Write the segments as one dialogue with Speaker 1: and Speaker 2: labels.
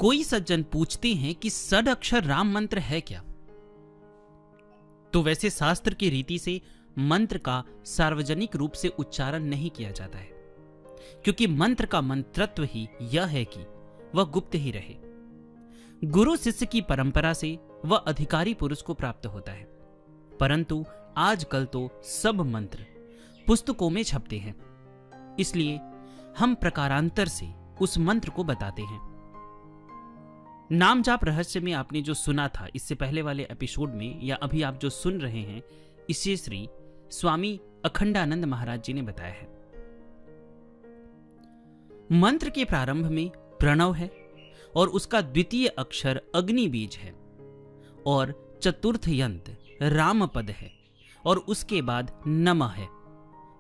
Speaker 1: कोई सज्जन पूछते हैं कि षडाक्षर राम मंत्र है क्या, तो वैसे शास्त्र की रीति से मंत्र का सार्वजनिक रूप से उच्चारण नहीं किया जाता है, क्योंकि मंत्र का मंत्रत्व ही यह है कि वह गुप्त ही रहे। गुरु शिष्य की परंपरा से वह अधिकारी पुरुष को प्राप्त होता है, परंतु आजकल तो सब मंत्र पुस्तकों में छपते हैं, इसलिए हम प्रकारांतर से उस मंत्र को बताते हैं। नाम जाप रहस्य में आपने जो सुना था इससे पहले वाले एपिसोड में, या अभी आप जो सुन रहे हैं, इसे श्री स्वामी अखंडानंद महाराज जी ने बताया है। मंत्र के प्रारंभ में प्रणव है और उसका द्वितीय अक्षर अग्नि बीज है और चतुर्थ यंत्र राम पद है और उसके बाद नमः है।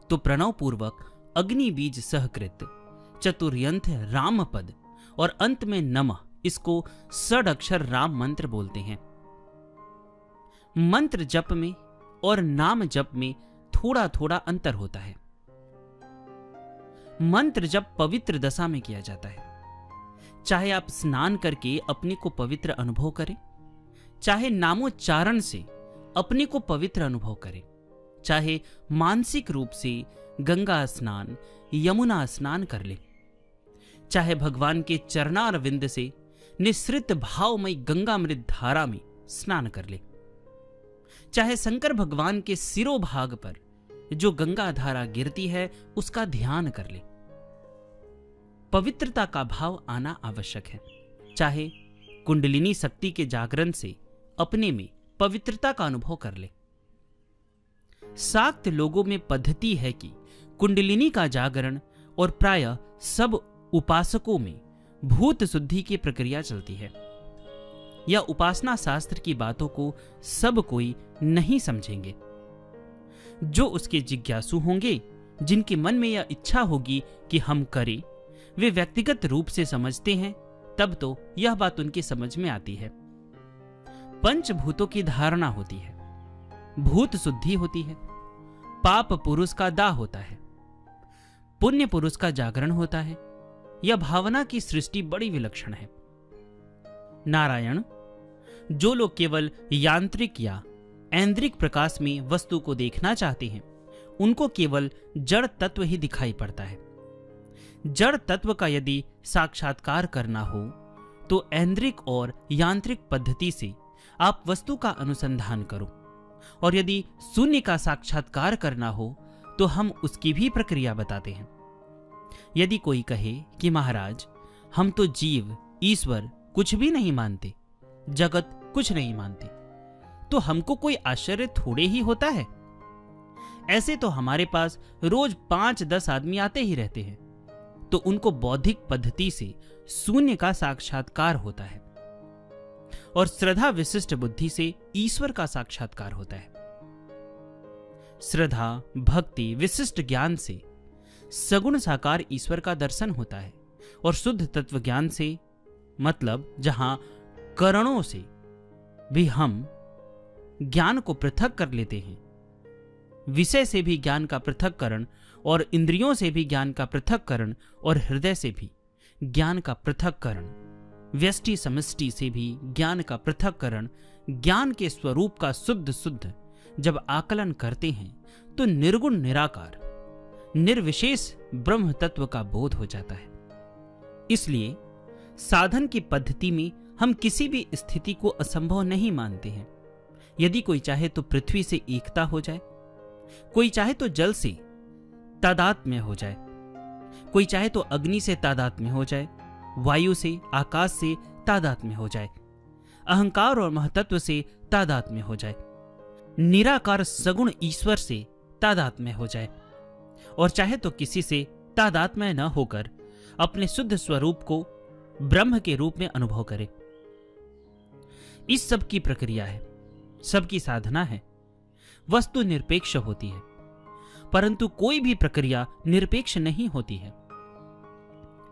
Speaker 1: तो प्रणव पूर्वक अग्नि बीज सहकृत चतुर्यंत्र राम पद और अंत में नमः, इसको षडाक्षर राम मंत्र बोलते हैं। मंत्र जप में और नाम जप में थोड़ा थोड़ा अंतर होता है। मंत्र जप पवित्र दशा में किया जाता है, चाहे आप स्नान करके अपने को पवित्र अनुभव करें, चाहे नामोच्चारण से अपने को पवित्र अनुभव करें, चाहे मानसिक रूप से गंगा स्नान यमुना स्नान कर ले, चाहे भगवान के चरणारविंद से निसृत भावमयी गंगामृत धारा में स्नान कर ले, चाहे शंकर भगवान के सिरोभाग पर जो गंगा धारा गिरती है उसका ध्यान कर ले। पवित्रता का भाव आना आवश्यक है, चाहे कुंडलिनी शक्ति के जागरण से अपने में पवित्रता का अनुभव कर ले। शाक्त लोगों में पद्धति है कि कुंडलिनी का जागरण और प्रायः सब उपासकों में भूत शुद्धि की प्रक्रिया चलती है। यह उपासना शास्त्र की बातों को सब कोई नहीं समझेंगे। जो उसके जिज्ञासु होंगे, जिनके मन में यह इच्छा होगी कि हम करें, वे व्यक्तिगत रूप से समझते हैं, तब तो यह बात उनकी समझ में आती है। पंचभूतों की धारणा होती है, भूत शुद्धि होती है, पाप पुरुष का दाह होता है, पुण्य पुरुष का जागरण होता है। यह भावना की सृष्टि बड़ी विलक्षण है। नारायण, जो लोग केवल यांत्रिक या ऐन्द्रिक प्रकाश में वस्तु को देखना चाहते हैं, उनको केवल जड़ तत्व ही दिखाई पड़ता है। जड़ तत्व का यदि साक्षात्कार करना हो तो ऐन्द्रिक और यांत्रिक पद्धति से आप वस्तु का अनुसंधान करो, और यदि शून्य का साक्षात्कार करना हो तो हम उसकी भी प्रक्रिया बताते हैं। यदि कोई कहे कि महाराज, हम तो जीव ईश्वर कुछ भी नहीं मानते, जगत कुछ नहीं मानते, तो हमको कोई आश्चर्य थोड़े ही होता है। ऐसे तो हमारे पास रोज 5-10 आदमी आते ही रहते हैं, तो उनको बौद्धिक पद्धति से शून्य का साक्षात्कार होता है और श्रद्धा विशिष्ट बुद्धि से ईश्वर का साक्षात्कार होता है। श्रद्धा भक्ति विशिष्ट ज्ञान से सगुण साकार ईश्वर का दर्शन होता है, और शुद्ध तत्व ज्ञान से, मतलब जहां करणों से भी हम ज्ञान को पृथक कर लेते हैं, विषय से भी ज्ञान का पृथक्करण और इंद्रियों से भी ज्ञान का पृथक्करण और हृदय से भी ज्ञान का पृथक्करण, व्यष्टि समष्टि से भी ज्ञान का पृथक्करण, ज्ञान के स्वरूप का शुद्ध शुद्ध जब आकलन करते हैं तो निर्गुण निराकार निर्विशेष ब्रह्म तत्व का बोध हो जाता है। इसलिए साधन की पद्धति में हम किसी भी स्थिति को असंभव नहीं मानते हैं। यदि कोई चाहे तो पृथ्वी से एकता हो जाए, कोई चाहे तो जल से तादात्म्य हो जाए, कोई चाहे तो अग्नि से तादात्म्य हो जाए, वायु से आकाश से तादात्म्य हो जाए, अहंकार और महतत्व से तादात्म्य हो जाए, निराकार सगुण ईश्वर से तादात्म्य हो जाए, और चाहे तो किसी से तादात्म्य न होकर अपने शुद्ध स्वरूप को ब्रह्म के रूप में अनुभव करे। इस सब की प्रक्रिया है, सबकी साधना है, वस्तु निरपेक्ष होती है, परंतु कोई भी प्रक्रिया निरपेक्ष नहीं होती है।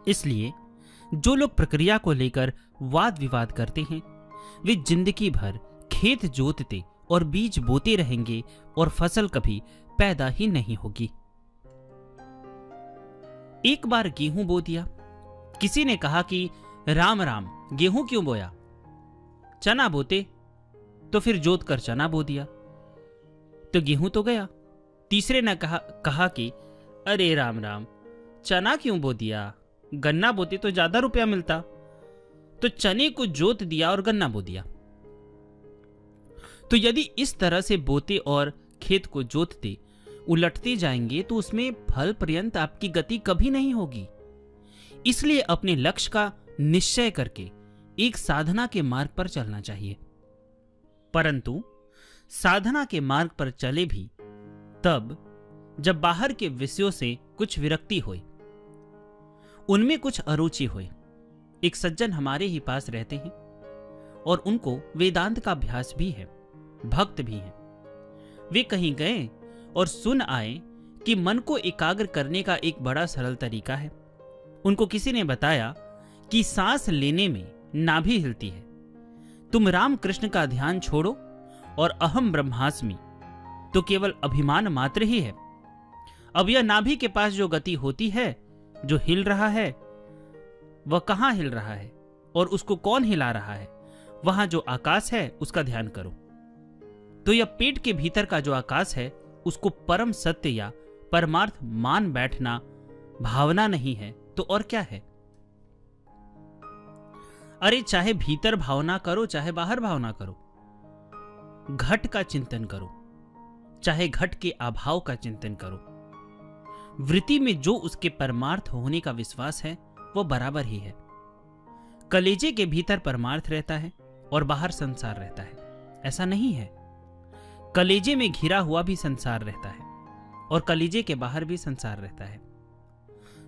Speaker 1: इसलिए जो लोग प्रक्रिया को लेकर वाद विवाद करते हैं, वे जिंदगी भर खेत जोतते और बीज बोते रहेंगे और फसल कभी पैदा ही नहीं होगी। एक बार गेहूं बो दिया, किसी ने कहा कि राम राम, गेहूं क्यों बोया? चना बोते तो फिर जोत कर चना बो दिया तो गेहूं तो गया। तीसरे ने कहा कि अरे राम राम, चना क्यों बो दिया? गन्ना बोते तो ज्यादा रुपया मिलता। तो चने को जोत दिया और गन्ना बो दिया। तो यदि इस तरह से बोते और खेत को जोतते उलटते जाएंगे तो उसमें फल पर्यंत आपकी गति कभी नहीं होगी। इसलिए अपने लक्ष्य का निश्चय करके एक साधना के मार्ग पर चलना चाहिए। परंतु साधना के मार्ग पर चले भी तब जब बाहर के विषयों से कुछ विरक्ति होए, उनमें कुछ अरुचि होए। एक सज्जन हमारे ही पास रहते हैं और उनको वेदांत का अभ्यास भी है, भक्त भी हैं। वे कहीं गए और सुन आए कि मन को एकाग्र करने का एक बड़ा सरल तरीका है। उनको किसी ने बताया कि सांस लेने में नाभि हिलती है। तुम राम कृष्ण का ध्यान छोड़ो और अहम ब्रह्मास्मि तो केवल अभिमान मात्र ही है। अब यह नाभि के पास जो गति होती है, जो हिल रहा है, वह कहां हिल रहा है और उसको कौन हिला रहा है? वहां जो आकाश है उसका ध्यान करो। तो यह पेट के भीतर का जो आकाश है उसको परम सत्य या परमार्थ मान बैठना भावना नहीं है तो और क्या है? अरे चाहे भीतर भावना करो चाहे बाहर भावना करो, घट का चिंतन करो चाहे घट के अभाव का चिंतन करो, वृत्ति में जो उसके परमार्थ होने का विश्वास है वो बराबर ही है। कलेजे के भीतर परमार्थ रहता है और बाहर संसार रहता है, ऐसा नहीं है। कलेजे में घिरा हुआ भी संसार रहता है और कलेजे के बाहर भी संसार रहता है।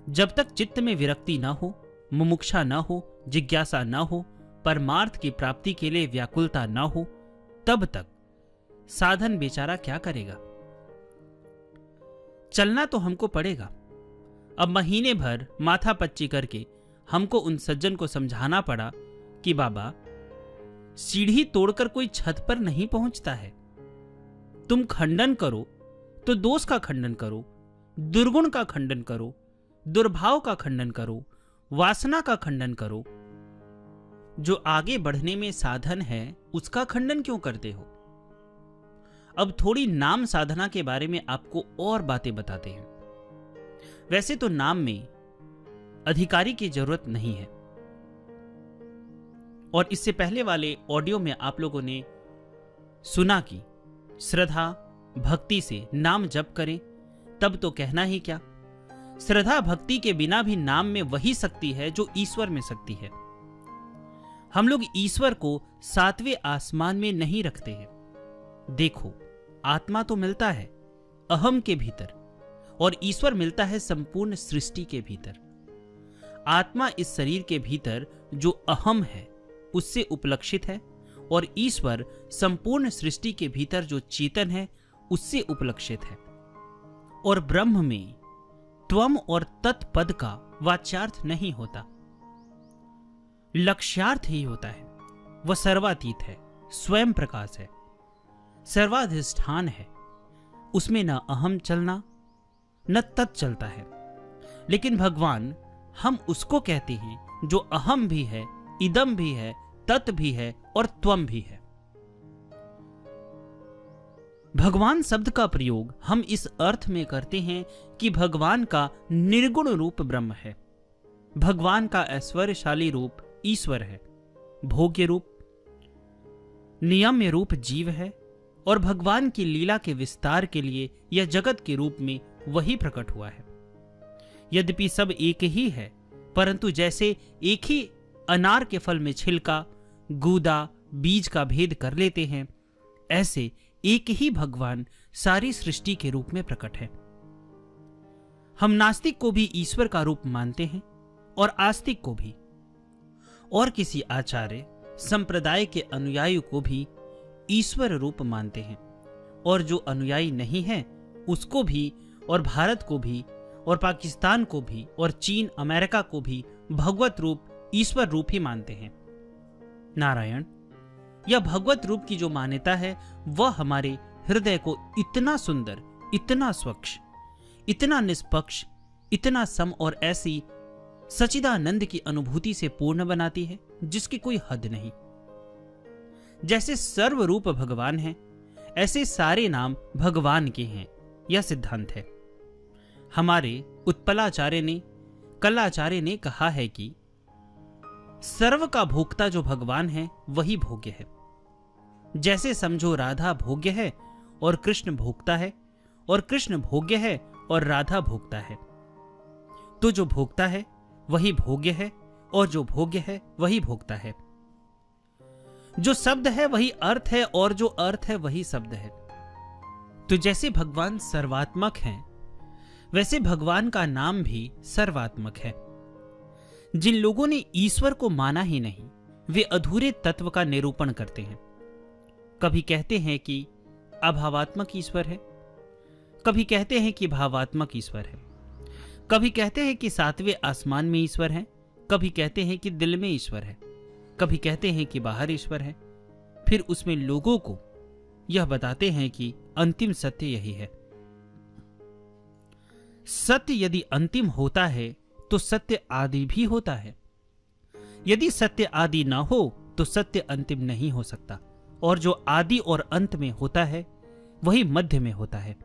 Speaker 1: जब तक चित्त में विरक्ति ना हो, मुमुक्षा ना हो, जिज्ञासा ना हो, परमार्थ की प्राप्ति के लिए व्याकुलता ना हो, तब तक साधन बेचारा क्या करेगा? चलना तो हमको पड़ेगा। अब महीने भर माथा पच्ची करके हमको उन सज्जन को समझाना पड़ा कि बाबा, सीढ़ी तोड़कर कोई छत पर नहीं पहुंचता है। तुम खंडन करो तो दोष का खंडन करो, दुर्गुण का खंडन करो, दुर्भाव का खंडन करो, वासना का खंडन करो। जो आगे बढ़ने में साधन है उसका खंडन क्यों करते हो? अब थोड़ी नाम साधना के बारे में आपको और बातें बताते हैं। वैसे तो नाम में अधिकारी की जरूरत नहीं है, और इससे पहले वाले ऑडियो में आप लोगों ने सुना कि श्रद्धा भक्ति से नाम जप करें, तब तो कहना ही क्या। श्रद्धा भक्ति के बिना भी नाम में वही शक्ति है जो ईश्वर में शक्ति है। हम लोग ईश्वर को 7वें आसमान में नहीं रखते हैं। देखो, आत्मा तो मिलता है अहम के भीतर और ईश्वर मिलता है संपूर्ण सृष्टि के भीतर। आत्मा इस शरीर के भीतर जो अहम है उससे उपलक्षित है और ईश्वर संपूर्ण सृष्टि के भीतर जो चेतन है उससे उपलक्षित है। और ब्रह्म में त्वम और तत्पद का वाच्यार्थ नहीं होता, लक्ष्यार्थ ही होता है। वह सर्वातीत है, स्वयं प्रकाश है, सर्वाधिष्ठान है। उसमें न अहम चलना न तत् चलता है। लेकिन भगवान, हम उसको कहते हैं जो अहम भी है, इदम भी है, तत् भी है और त्वम भी है। भगवान शब्द का प्रयोग हम इस अर्थ में करते हैं कि भगवान का निर्गुण रूप ब्रह्म है, भगवान का ऐश्वर्यशाली रूप ईश्वर है, भोग्य रूप नियम्य रूप जीव है और भगवान की लीला के विस्तार के लिए यह जगत के रूप में वही प्रकट हुआ है। यद्यपि सब एक ही है, परंतु जैसे एक ही अनार के फल में छिलका, गूदा, बीज का भेद कर लेते हैं, ऐसे एक ही भगवान सारी सृष्टि के रूप में प्रकट है। हम नास्तिक को भी ईश्वर का रूप मानते हैं और आस्तिक को भी, और किसी आचार्य संप्रदाय के अनुयायी को भी ईश्वर रूप मानते हैं, और जो अनुयायी नहीं है उसको भी, और भारत को भी, और पाकिस्तान को भी, और चीन अमेरिका को भी भगवत रूप ईश्वर रूप ही मानते हैं। नारायण, यह भगवत रूप की जो मान्यता है वह हमारे हृदय को इतना सुंदर, इतना स्वच्छ, इतना निष्पक्ष, इतना सम और ऐसी सच्चिदानंद की अनुभूति से पूर्ण बनाती है, जिसकी कोई हद नहीं। जैसे सर्वरूप भगवान है, ऐसे सारे नाम भगवान के हैं, यह सिद्धांत है। हमारे उत्पलाचार्य ने, कलाचार्य ने कहा है कि सर्व का भोक्ता जो भगवान है वही भोग्य है। जैसे समझो राधा भोग्य है और कृष्ण भोक्ता है, और कृष्ण भोग्य है और राधा भोक्ता है, तो जो भोक्ता है वही भोग्य है और जो भोग्य है वही भोक्ता है। जो शब्द है वही अर्थ है और जो अर्थ है वही शब्द है। तो जैसे भगवान सर्वात्मक हैं, वैसे भगवान का नाम भी सर्वात्मक है। जिन लोगों ने ईश्वर को माना ही नहीं, वे अधूरे तत्व का निरूपण करते हैं। कभी कहते हैं कि अभावात्मक ईश्वर है, कभी कहते हैं कि भावात्मक ईश्वर है, कभी कहते हैं कि सातवें आसमान में ईश्वर है, कभी कहते हैं कि दिल में ईश्वर है, कभी कहते हैं कि बाहर ईश्वर है। फिर उसमें लोगों को यह बताते हैं कि अंतिम सत्य यही है। सत्य यदि अंतिम होता है तो सत्य आदि भी होता है। यदि सत्य आदि ना हो तो सत्य अंतिम नहीं हो सकता, और जो आदि और अंत में होता है वही मध्य में होता है।